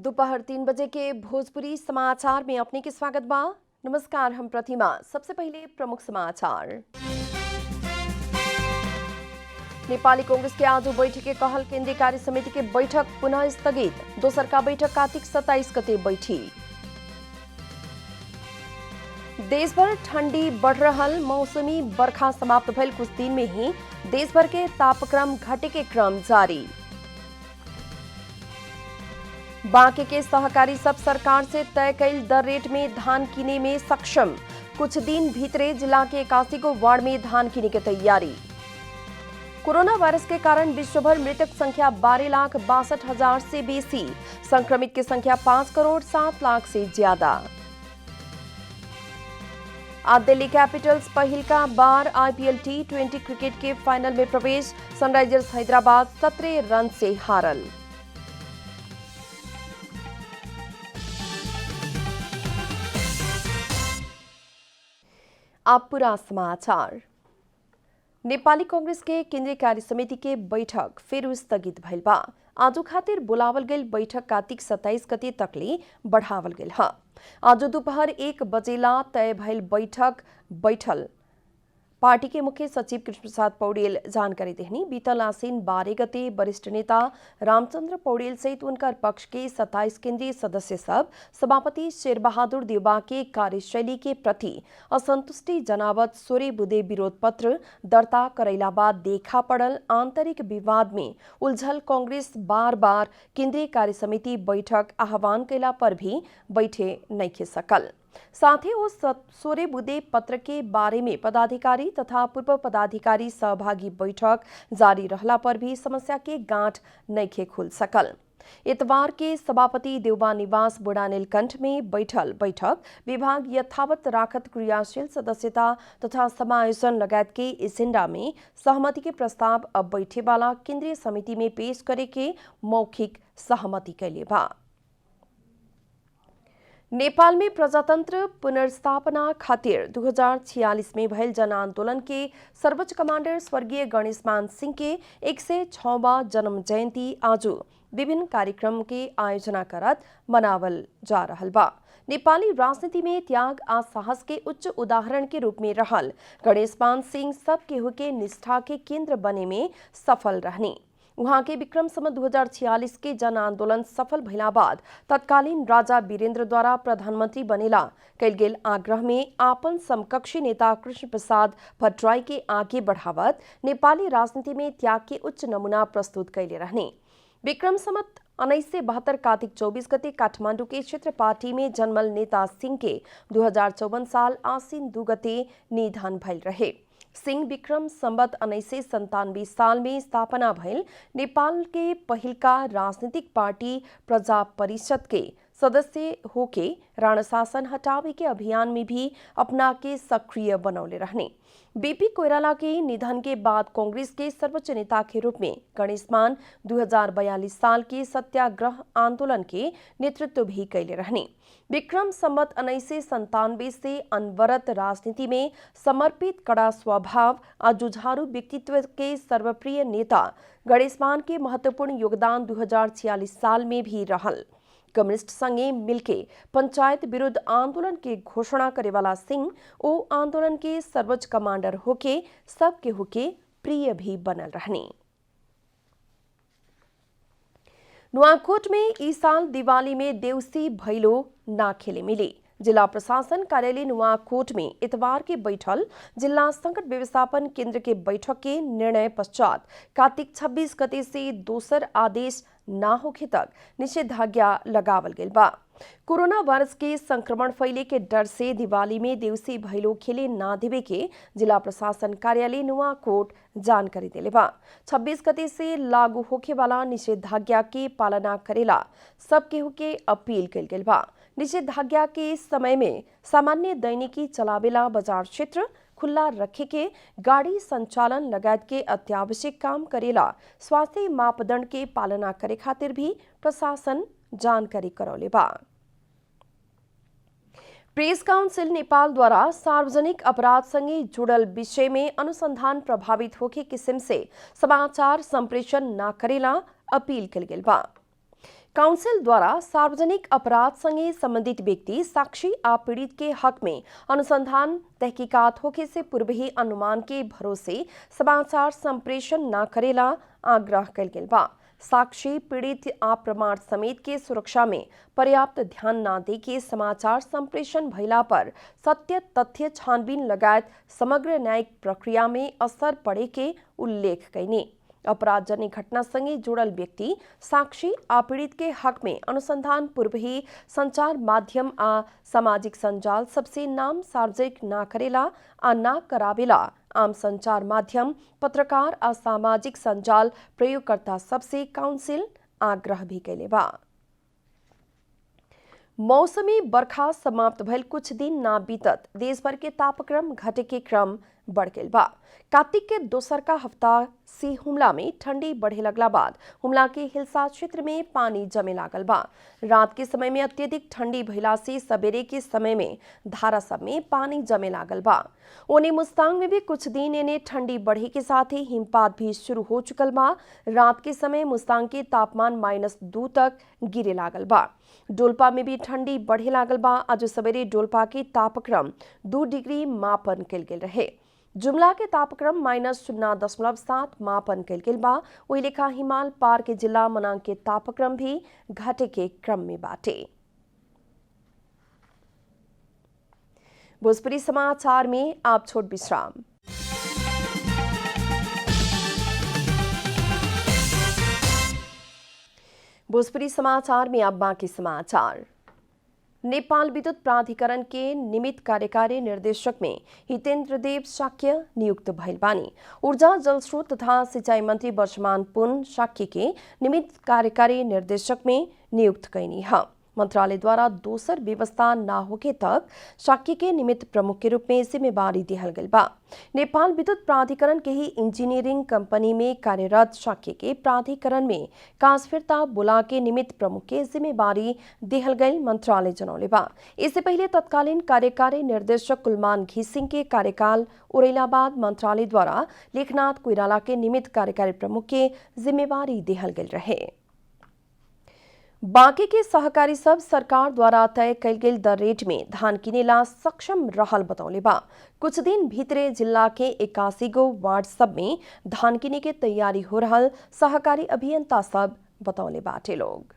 दोपहर 3 बजे के भोजपुरी समाचार में अपने के स्वागत बा। नमस्कार, हम प्रतिमा। सबसे पहले प्रमुख समाचार। नेपाली कांग्रेस के आज बैठक के कहल केंद्रीय कार्य समिति के बैठक पुनः स्थगित। दोसर का बैठक कार्तिक 27 गते बैठी। देशभर ठंडी बढ़ रहल। मौसमी बरखा समाप्त भइल कुछ दिन में ही देशभर के तापक्रम घटे के क्रम जारी। बांके के सहकारी सब सरकार से तय कैल दर रेट में धान किने में सक्षम। कुछ दिन भीतरे जिला के 81 गो वार्ड में धान किने के तैयारी। कोरोना वायरस के कारण विश्वभर मृतक संख्या 12,62,000 से बेसी। संक्रमित की संख्या 5,07,00,000 से ज्यादा। आज दिल्ली कैपिटल्स पहिल का बार आईपीएल T20 क्रिकेट के फाइनल में प्रवेश। सनराइजर्स हैदराबाद 17 रन से हारल। अब पूरा समाचार। नेपाली कांग्रेस के केंद्रीय कार्य समिति के बैठक फिर स्थगित भइल बा। आज खातिर बुलावल गई बैठक कार्तिक 27 गते तकले बढ़ावल गई है। आज दोपहर 1 बजेला तय भइल बैठक बैठल पार्टी के मुख्य सचिव कृष्ण प्रसाद पौडेल जानकारी देहनी। बीतल आसीन 12 गते वरिष्ठ नेता रामचंद्र पौडेल सहित उनकर पक्ष के 27 केंद्रीय सदस्य सब सभापति शेरबहादुर देउबा के कार्यशैली के प्रति असंतुष्टि जनावत 16 बुधे विरोध पत्र दर्ता करैला बाद देखा पड़ल आंतरिक विवाद में उलझल कांग्रेस बार बार केंद्रीय कार्य समिति बैठक आह्वान कैला पर भी बैठे नहीं सकल। साथ ही उस 16 बुधे पत्र के बारे में पदाधिकारी तथा पूर्व पदाधिकारी सहभागी बैठक जारी रहला पर भी समस्या के गांठ नहीं खुल सकल। इतवार के सभापति देउबा निवास बुढ़ा नीलकंठ में बैठल बैठक विभाग यथावत राखत क्रियाशील सदस्यता तथा समायोजन लगायत के एजेंडा में सहमति के प्रस्ताव अब बैठे वाला केंद्रीय समिति में पेश करे के मौखिक सहमति कैले बा। नेपाल में प्रजातंत्र पुनर्स्थापना खातिर 2046 में भयल जन आंदोलन के सर्वोच्च कमांडर स्वर्गीय गणेशमान सिंह के 106वां जन्म जयंती आज विभिन्न कार्यक्रम के आयोजना करत मनावल जा रहल बा। नेपाली राजनीति में त्याग आ साहस के उच्च उदाहरण के रूप में रहल गणेशमान सिंह सब केहू के निष्ठा के केंद्र बने में सफल रहने। वहां के विक्रम संवत 2046 के जन आंदोलन सफल भइला बाद तत्कालीन राजा वीरेंद्र द्वारा प्रधानमंत्री बनेला कैल गेल आग्रह में आपन समकक्षी नेता कृष्ण प्रसाद भट्टराई के आगे बढ़ावत नेपाली राजनीति में त्याग के उच्च नमूना प्रस्तुत कैले रहने। विक्रम संवत 1972 कार्तिक 24 गते काठमांडू के क्षेत्र पार्टी में जन्मल नेता सिंह के 2054 साल आसीन 2 गते निधन भइल रहे। सिंह विक्रम संवत 1997 साल में स्थापना भइल नेपाल के पहिलका राजनीतिक पार्टी प्रजा परिषद के सदस्य होके राणा शासन हटावे के अभियान में भी अपना के सक्रिय बनौले रहने। बीपी कोइराला के निधन के बाद कांग्रेस के सर्वोच्च नेता के रूप में गणेशमान 2042 साल के सत्याग्रह आंदोलन के नेतृत्व भी कैले रहने। विक्रम संवत 1997 से अनवरत राजनीति में समर्पित कड़ा स्वभाव और जुझारू व्यक्तित्व के सर्वप्रिय नेता गणेशमान के महत्वपूर्ण योगदान 2046 साल में भी रहल। कम्युनिस्ट संगे मिलके पंचायत विरुद्ध आंदोलन के घोषणा करे वाला सिंह ओ आंदोलन के सर्वोच्च कमांडर होके सबके होके प्रिय भी बनल रहने। नुआकोट में इस साल दिवाली में देवसी भैलो ना खेले मिले। जिला प्रशासन कार्यालय नुआकोट में इतवार के बैठल जिला संकट व्यवस्थापन केंद्र के बैठक के निर्णय पश्चात कार्तिक 26 गते से दोसर आदेश ना होखे तक निषेधाज्ञा लगावल गेल बा। कोरोना वायरस के संक्रमण फैले के डर से दिवाली में देवसी भैलो खेले ना देवे के जिला प्रशासन कार्यालय नुआकोट जानकारी देले बा। 26 गते से लागू होखे वाला निषेधाज्ञा के पालना करेला सब केहू के अपील कल गेल बा। निषेधाज्ञा के समय में सामान्य दैनिकी चलावेला बाजार क्षेत्र खुला रखे के गाड़ी संचालन लगायत के अत्यावश्यक काम करेला स्वास्थ्य मापदंड के पालना करे खातिर भी प्रशासन जानकारी करौले बा। प्रेस काउंसिल नेपाल द्वारा सार्वजनिक अपराध संगे जुड़ल विषय में अनुसंधान प्रभावित होके किस्म से समाचार संप्रेषण न करेला अपील कल गेल बा। काउंसिल द्वारा सार्वजनिक अपराध संगे संबंधित व्यक्ति साक्षी आ पीड़ित के हक में अनुसंधान तहकीकात होके से पूर्व ही अनुमान के भरोसे समाचार संप्रेषण न करेला आग्रह कल गेल बा। साक्षी पीड़ित आ प्रमाण समेत के सुरक्षा में पर्याप्त ध्यान न दे के समाचार संप्रेषण भइला पर सत्य तथ्य छानबीन लगायत समग्र न्यायिक प्रक्रिया में असर पड़े के उल्लेख कैने। अपराधजन्य घटना संगे जुड़ल व्यक्ति साक्षी आ पीड़ित के हक में अनुसंधान पूर्व ही संचार माध्यम आ सामाजिक संजाल सबसे नाम सार्वजनिक न करेला आ न करावेला आम संचार माध्यम पत्रकार आ सामाजिक संजाल प्रयोगकर्ता सबसे काउंसिल आग्रह भी कैले बा। मौसमी बरखा समाप्त भइल कुछ दिन ना बीतत देशभर के तापक्रम घटे के क्रम बढ़ गेल बा। कार्तिक के दोसर का हफ्ता से हुमला में ठंडी बढ़े लगला बाद हुमला के हिलसा क्षेत्र में पानी जमे लागल बा। रात के समय में अत्यधिक ठंडी भइला से सवेरे के समय में धारा सब में पानी जमे लागल बा। ओने मुस्तांग में भी कुछ दिन एने ठंडी बढ़े के साथ ही हिमपात भी शुरू हो चुकल बा। रात के समय मुस्तांग के तापमान -2 तक गिरे लागल बा। डोलपा में भी ठंडी बढ़े लागल बा। आज सवेरे डोलपा के तापक्रम 2 डिग्री मापन कल गेल रहे। जुमला के तापक्रम -0.7 मापन कल गेल बा। वही लेखा हिमाल पार के जिला मनांग के तापक्रम भी घटे के क्रम में बाटे। भोजपुरी समाचार में आप छोट विश्राम। भोजपुरी समाचार में अब बाकी समाचार। नेपाल विद्युत प्राधिकरण के निमित्त कार्यकारी निर्देशक में हितेन्द्र देव शाक्य नियुक्त भइल बानी। ऊर्जा जल स्रोत तथा सिंचाई मंत्री वर्षमान पुन शाक्य के निमित्त कार्यकारी निर्देशक में नियुक्त कैनी है। मंत्रालय द्वारा दोसर व्यवस्था न होके तक शाक्य के निमित्त प्रमुख के रूप में जिम्मेवारी दिहल गई बा। नेपाल विद्युत प्राधिकरण के ही इंजीनियरिंग कंपनी में कार्यरत शाक्य के प्राधिकरण में कांसफिरता बुला के निमित्त प्रमुख के जिम्मेवारी दिहल गई मंत्रालय जनौले बा। इससे पहले तत्कालीन कार्यकारी निर्देशक कुलमान घिसिंग के कार्यकाल उड़ैला बाद मंत्रालय द्वारा लेखनाथ कोइराला के निमित्त कार्यकारी प्रमुख के जिम्मेवारी दिहल गई रहे। बाकी के सहकारी सब सरकार द्वारा तय कल गेल दर रेट में धान किनेला सक्षम रहल बतौले बा। कुछ दिन भीतरे जिला के 81 गो वार्ड सब में धान किने के तैयारी हो रहल सहकारी अभियंता सब बतौले बाटे लोग।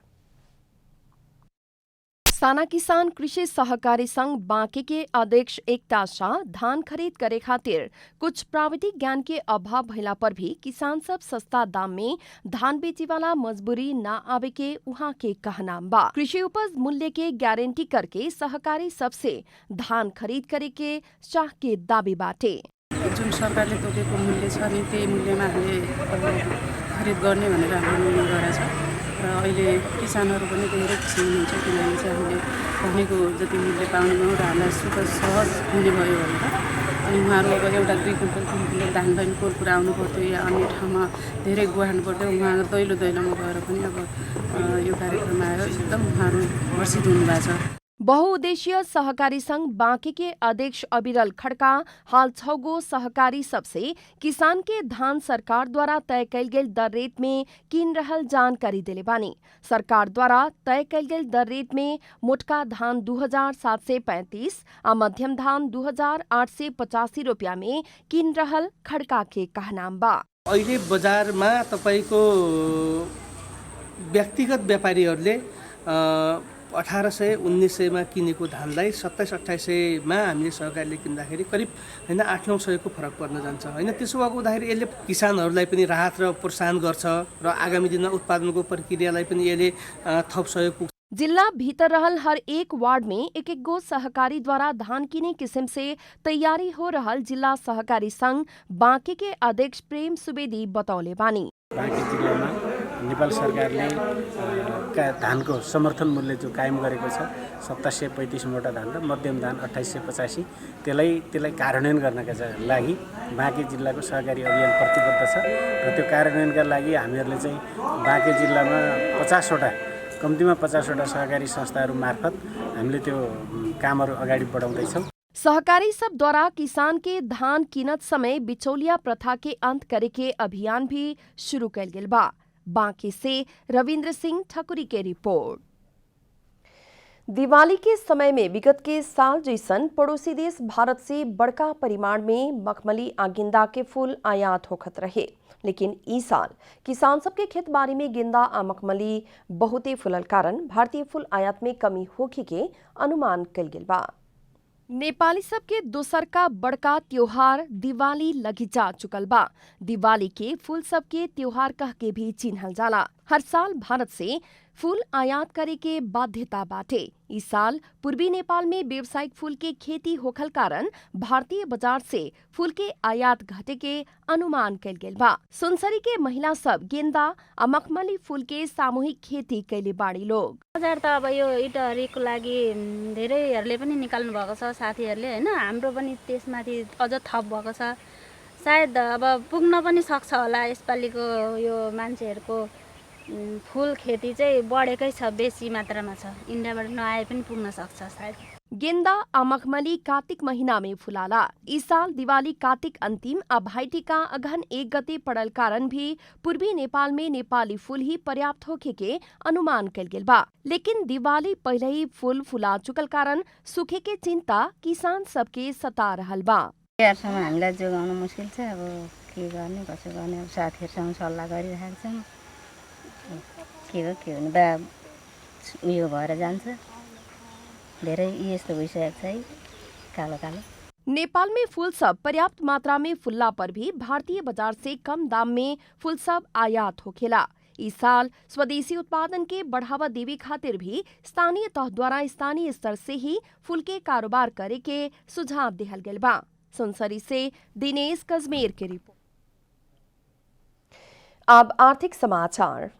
साना किसान कृषि सहकारी संघ बांके के अध्यक्ष एकता शाह धान खरीद करे खातिर कुछ प्राविधिक ज्ञान के अभाव भइला पर भी किसान सब सस्ता दाम में धान बेचे वाला मजबूरी न आवे के उहाँ के कहना बा। कृषि उपज मूल्य के गारंटी करके सहकारी सबसे धान खरीद करे के शाह के दावी बाटे। जुन सरकारले तोकेको मूल्य छ नि त्यही मूल्यमा हामीले खरिद गर्ने भनेर हामीले निर्णय गरेका छौँ र अहिले किसानहरू पनि धेरै खुसी हुनुहुन्छ किनभने चाहिँ हामीले भनेको जति मूल्य पाउनेमा र हामीलाई सहज हुने भयो भनेर। अनि उहाँहरू अब एउटा 2 कुन्टल 3 कुन्टल धान पनि पुरा आउनु पर्थ्यो या अन्य ठाउँमा धेरै गुहार्नु पर्थ्यो। उहाँहरू दैलोमा गएर पनि अब यो कार्यक्रम आयो एकदम उहाँहरू हर्षित हुनुभएको छ। बहुउद्देशीय सहकारी संघ बांके के अध्यक्ष अविरल खड़का हाल 6 गो सहकारी सबसे किसान के धान सरकार द्वारा तय कल गेल दर रेट में किन रहल जानकारी दिले बानी। सरकार द्वारा तय कल गेल दर रेट में मोटका धान 2735 आ मध्यम धान 2885 रुपया में किन रहल खड़का के कहनाम बा। अहिले बजारमा तपाईको व्यक्तिगत व्यापारीहरूले 1800-1900 मा किनेको धानलाई 2700-2800 मा हामीले सहकारीले किन्दाखेरि करिब 800-900 को फरक पर्न जान्छ हैन। त्यसो भएको हुँदाखेरि यसले किसानहरूलाई पनि राहत र प्रोत्साहन गर्छ र आगामी दिनमा उत्पादनको प्रक्रियालाई पनि यसले थप सहयोग पुग्छ। जिला भीतर रहल हर एक वार्ड में एक गो सहकारी द्वारा धान किने किस्म से तैयारी हो रहल जिला सहकारी संघ बांके के अध्यक्ष प्रेम सुवेदी बतौले बानी। बाँके जिल्लामा नेपाल सरकारले धानको समर्थन मूल्य जो कायम गरेको छ 2735 मोटा धान र मध्यम धान 2885 त्यसलाई कार्यान्वयन गर्नका लागि बाँके जिल्लाको सहकारी अभियान प्रतिबद्ध छ र त्यो कार्यान्वयनका लागि हामीहरूले चाहिँ बाँके जिल्लामा 50वटा कम्तीमा 50वटा सहकारी संस्थाहरू मार्फत हामीले त्यो कामहरू अगाडि बढाउँदैछौँ। सहकारी सब द्वारा किसान के धान कीनत समय बिचौलिया प्रथा के अंत करे के अभियान भी शुरू कल गेल बा। बांके से रविंद्र सिंह ठकुरी की रिपोर्ट। दिवाली के समय में विगत के साल जैसन पड़ोसी देश भारत से बड़का परिमाण में मखमली आ गेंदा के फूल आयात होखत रहे, लेकिन ई साल किसान सबके खेत बाड़ी में गेंदा आ मखमली बहुते फूलल कारण भारतीय फूल आयात में कमी होखे के अनुमान कल गेल बा। नेपाली सबके दोसर का बड़का त्योहार दिवाली लगी जा चुकल बा। दिवाली के फूल सबके त्योहार कह के भी चिन्हल जाला। हर साल भारत से फूल आयात करे के बाध्यता बाटे। इस साल पूर्वी नेपाल में व्यावसायिक फूल के खेती होखल कारण भारतीय बाजार से फूल के आयात घटे के अनुमान कल गेल बा। सुनसरी के महिला सब गेंदा आ मखमली फूल के सामूहिक खेती कैले बाड़ी लोग। बजार त अब यो इटहरीको लागि धेरैहरूले पनि निकाल्नु भएको छ साथीहरूले हैन, हाम्रो पनि त्यसमाथि अझ थप भएको छ। सायद अब पुग्न पनि सक्छ होला यसपालिको यो मान्छेहरूको फूल खेती चाहिँ बढेकै छ, बेसी मात्रामा छ। इन्डियाबाट नआए पनि पुग्न सक्छ सायद। गेंदा आ मखमली कार्तिक महीना में फुलाला। इस साल दिवाली कार्तिक अंतिम आ भाईटीका अगहन 1 गते पड़ल कारण भी पूर्वी नेपाल में नेपाली फूल ही पर्याप्त होखे के अनुमान कल गेल बा। लेकिन दिवाली पहले ही फूल फुला चुकल कारण सूखे के चिंता किसान सबके सता रहल बा। यारसम्म हामीलाई जोगाउन मुस्किल छ। अब के गर्ने कसो गर्ने, अब साथीहरूसँग सल्लाह गरिरहेको छौँ। के हो भने बा उयो भएर जान्छ। धेरै यस्तो भइसकेको छ है, कालो कालो। नेपाल में फूल सब पर्याप्त मात्रा में फुल्ला पर भी भारतीय बाजार से कम दाम में फूल सब आयात होखेला। इस साल स्वदेशी उत्पादन के बढ़ावा देवे खातिर भी स्थानीय तह द्वारा स्थानीय स्तर से ही फूल के कारोबार करे के सुझाव दिहल गेल बा। सुनसरी से दिनेश कजमेर की रिपोर्ट। अब आर्थिक समाचार।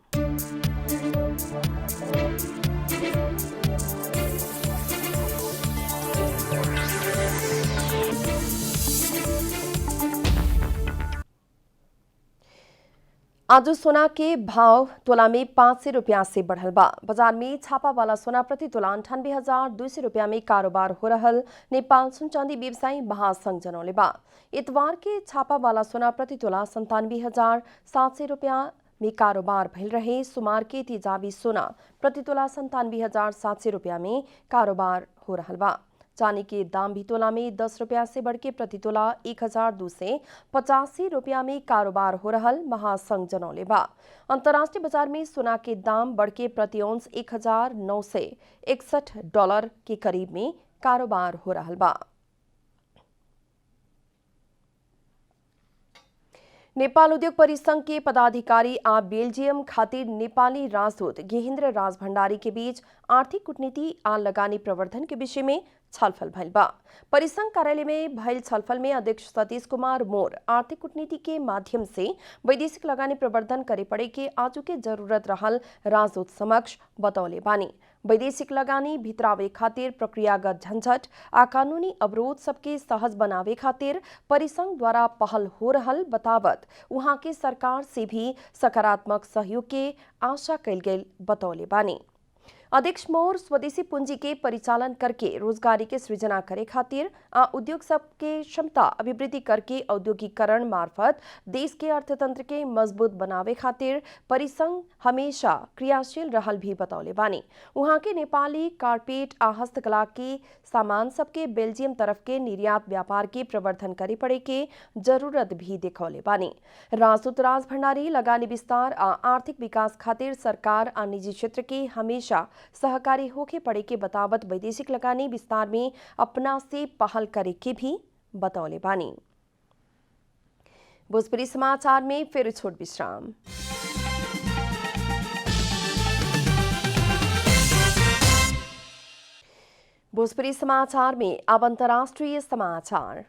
आज सोना के भाव तोला में 500 रुपया से बढ़ल बा। बाजार में छापा वाला सोना प्रति तोला 98,200 रुपया में कारोबार हो रहल नेपाल सुन चांदी व्यवसायी महासंघ जनौले बा। इतवार के छापा वाला सोना प्रति तोला 97,700 रुपया में कारोबार भइल रहे। सुमार के तेजाबी सोना प्रति तोला 97,700 रुपया में कारोबार हो रहल बा। चांदी के दाम भी तोला में 10 रुपया से बढ़ के प्रति तोला 1,285 रुपया में कारोबार हो रहल महासंघ जनौले बा। अंतर्राष्ट्रीय बाजार में सोना के दाम बढ़ के प्रति औंस $1,961 के करीब में कारोबार हो रहल बा। नेपाल उद्योग परिसंघ के पदाधिकारी आ बेल्जियम खातिर नेपाली राजदूत गेहेन्द्र राज भण्डारी के बीच आर्थिक कूटनीति आ लगानी प्रवर्धन के विषय में छलफल भइल बा। परिसंघ कार्यालय में भइल छलफल में अध्यक्ष सतीश कुमार मोर आर्थिक कूटनीति के माध्यम से वैदेशिक लगानी प्रवर्धन करे पड़े के आजू के जरूरत रहल राजदूत समक्ष बतौले बानी। वैदेशिक लगानी भित्रावे खातिर प्रक्रियागत झंझट आ कानूनी अवरोध सबके सहज बनावे खातिर परिसंघ द्वारा पहल हो रहल बतावत उहाँ के सरकार से भी सकारात्मक सहयोग के आशा कल गेल बतौले बानी। अध्यक्ष मोर स्वदेशी पूंजी के परिचालन करके रोजगारी के सृजना करे खातिर आ उद्योग सब के क्षमता अभिवृद्धि करके औद्योगिकरण मार्फत देश के अर्थतंत्र के मजबूत बनावे खातिर परिसंघ हमेशा क्रियाशील रहल भी बतौले बानी। उहाँ के नेपाली कारपेट आ हस्तकला के सामान सबके बेल्जियम तरफ के निर्यात व्यापार के प्रवर्धन करे पड़े के जरूरत भी देखौले बानी। राजदूत राज भण्डारी लगानी विस्तार आ आर्थिक विकास खातिर सरकार आ निजी क्षेत्र के हमेशा सहकारी होके पड़े के बतावत वैदेशिक लगानी विस्तार में अपना से पहल करे के भी बतौले बानी। भोजपुरी समाचार में फिर छोट विश्राम। भोजपुरी समाचार में अब अंतर्राष्ट्रीय समाचार।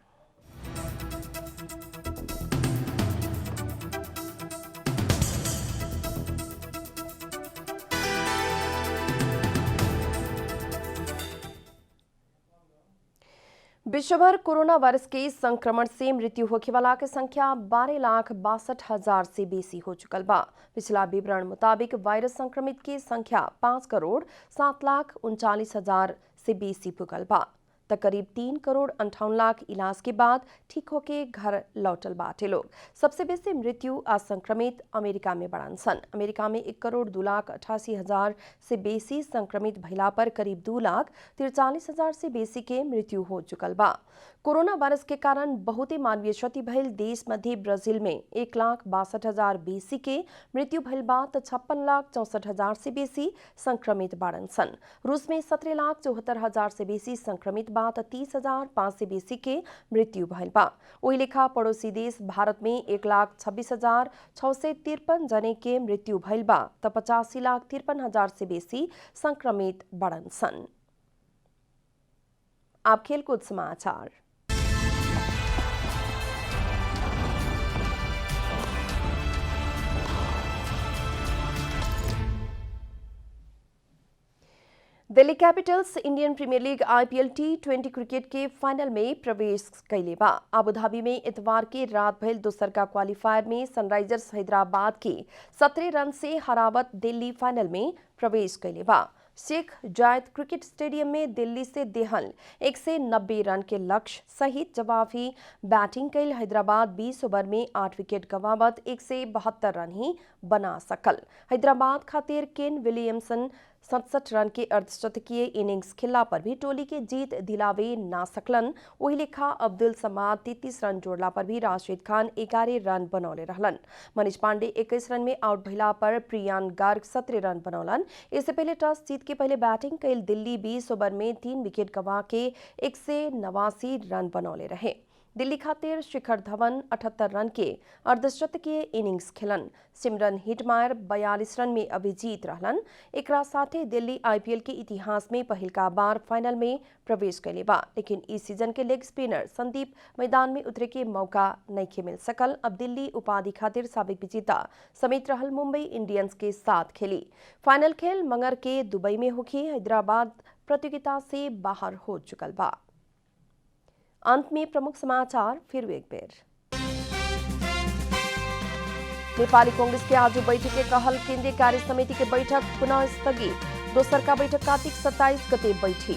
विश्वभर कोरोना वायरस के संक्रमण से मृत्यु होने वाला की संख्या 12,62,000 से बेसी हो चुकल बा। पिछला विवरण मुताबिक वायरस संक्रमित की संख्या 5,07,39,000 से बेसी पुगल बा। त करीब 3 करोड़ 58 लाख इलाज के बाद ठीक होके घर लौटल बाटे लोग। सबसे बेसी मृत्यु आ संक्रमित अमेरिका में बढ़न सन। अमेरिका में 1 करोड़ 2 लाख 88 हजार से बेसी संक्रमित भइला पर करीब 2 लाख 43 हजार से बेसी के मृत्यु हो चुकल बा। कोरोना वायरस के कारण बहुते मानवीय क्षति भइल देश मध्य ब्राजील में 1 लाख 62 हजार बेसी के मृत्यु भइल बा त 56 लाख 64 हजार से बेसी संक्रमित बाड़न सन। रूस में 17 लाख 74 हजार से बेसी संक्रमित बा त 30,500 से बेसी के मृत्यु भइल बा। वही लेखा पड़ोसी देश भारत में 1 लाख 26 हजार 653 जने के मृत्यु भइल बा त 85 लाख 53 हजार से बेसी संक्रमित बाड़न सन। आप खेलकूद समाचार। Delhi Capitals Indian Premier League IPL T20 cricket के फाइनल में प्रवेश कैले बा। अबुधाबी में इतवार के रात भइल दोसर का क्वालिफायर में सनराइजर्स हैदराबाद के 17 रन से हरावत दिल्ली फाइनल में प्रवेश कैले बा। शेख जायद क्रिकेट स्टेडियम में दिल्ली से देहल 190 रन के लक्ष्य सहित जवाबी बैटिंग कैल हैदराबाद 20 ओवर में 8 विकेट गंवावत 172 रन ही बना सकल। हैदराबाद खातिर केन विलियमसन 67 रन के अर्धशतकीय इनिंग्स खिल्ला पर भी टोली के जीत दिलावे ना सकलन। वही लेखा अब्दुल समाद 33 रन जोड़ला पर भी राशिद खान 11 रन बनौले रहलन। मनीष पांडे 21 रन में आउट भइला पर प्रियान गर्ग 17 रन बनौलन। इससे पहले टॉस जीत के पहले बैटिंग कैल दिल्ली 20 ओवर में 3 विकेट गंवा के 189 रन बनौले रहे। दिल्ली खातिर शिखर धवन 78 रन के अर्धशतकीय इनिंग्स खेलन। सिमरन हिटमायर 42 रन में अभिजीत रहलन। एकरा साथे दिल्ली IPL के इतिहास में पहिलका बार फाइनल में प्रवेश कैले बा। लेकिन इस सीजन के लेग स्पिनर संदीप मैदान में उतरे के मौका नहीं मिल सकल। अब दिल्ली उपाधि खातिर साबिक विजेता समेत रहल मुंबई इंडियंस के साथ खेली। फाइनल खेल मंगर के दुबई में होगी। हैदराबाद प्रतियोगिता से बाहर हो चुकल बा। अंत में प्रमुख समाचार फिर एक बेर। नेपाली कांग्रेस के आज बैठक के कहल केंद्रीय कार्य समिति के बैठक पुनः स्थगित। दोसर का बैठक कार्तिक 27 गते बैठी।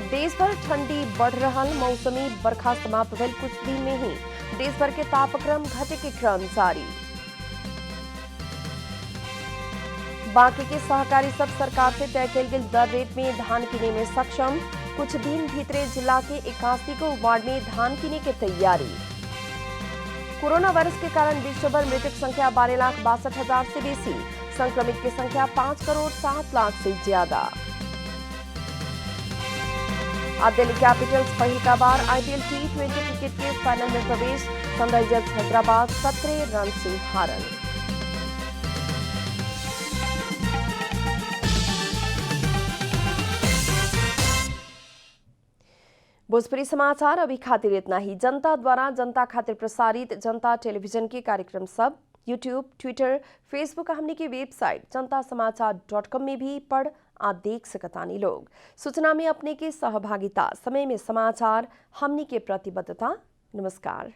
देश भर ठंडी बढ़ रहा। मौसमी बरखा समाप्त भेल कुछ दिन में ही देश भर के तापक्रम घटे के क्रम जारी। बाकी के सहकारी सब सरकार से तय कल गेल दर रेट में धान किने में सक्षम। कुछ दिन भीतरे जिला के 81 को वार्ड में धान किने के तैयारी। कोरोना वायरस के कारण विश्वभर मृतक संख्या 12,62,000 से बेसी। संक्रमित की संख्या 5 करोड़ 7 लाख से ज्यादा। अब दिल्ली कैपिटल्स पहिलका बार IPL T20 क्रिकेट के फाइनल में प्रवेश। सनराइजर्स हैदराबाद 17 रन से हारन। भोजपुरी समाचार अभी खातिर इतना ही। जनता द्वारा जनता खातिर प्रसारित जनता टेलीविजन के कार्यक्रम सब यूट्यूब, ट्विटर, फेसबुक हमनी की वेबसाइट जनतासमाचार.com में भी पढ़ आ देख सकतानी लोग। सूचना में अपने के सहभागिता, समय में समाचार हमनी के प्रतिबद्धता। नमस्कार।